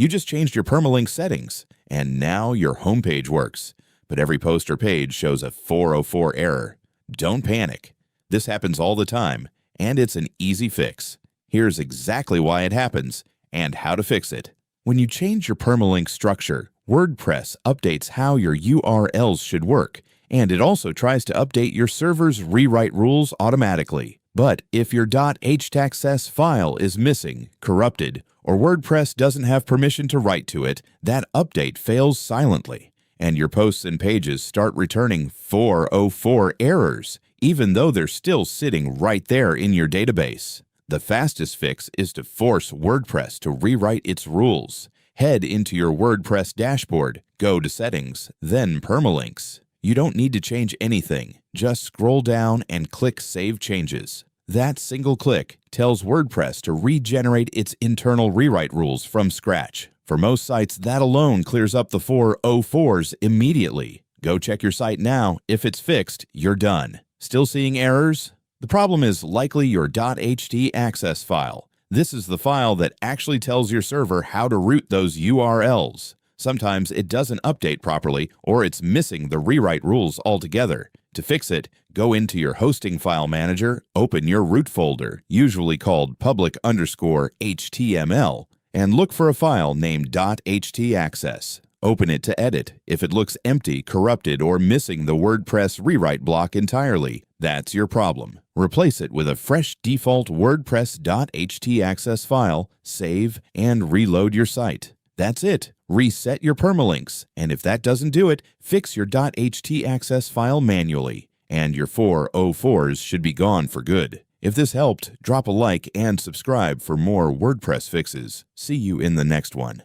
You just changed your permalink settings, and now your homepage works. But every post or page shows a 404 error. Don't panic. This happens all the time, and it's an easy fix. Here's exactly why it happens and how to fix it. When you change your permalink structure, WordPress updates how your URLs should work, and it also tries to update your server's rewrite rules automatically. But if your htaccess file is missing, corrupted, or WordPress doesn't have permission to write to it, that update fails silently, and your posts and pages start returning 404 errors, even though they're still sitting right there in your database. The fastest fix is to force WordPress to rewrite its rules. Head into your WordPress dashboard, go to Settings, then Permalinks. You don't need to change anything. Just scroll down and click Save Changes. That single click tells WordPress to regenerate its internal rewrite rules from scratch. For most sites, that alone clears up the 404s immediately. Go check your site now. If it's fixed, you're done. Still seeing errors? The problem is likely your htaccess file. This is the file that actually tells your server how to route those URLs. Sometimes it doesn't update properly, or it's missing the rewrite rules altogether. To fix it, go into your hosting file manager, open your root folder, usually called public_html, and look for a file named htaccess. Open it to edit. If it looks empty, corrupted, or missing the WordPress rewrite block entirely, that's your problem. Replace it with a fresh default WordPress.htaccess file, save, and reload your site. That's it. Reset your permalinks, and if that doesn't do it, fix your htaccess file manually, and your 404s should be gone for good. If this helped, drop a like and subscribe for more WordPress fixes. See you in the next one.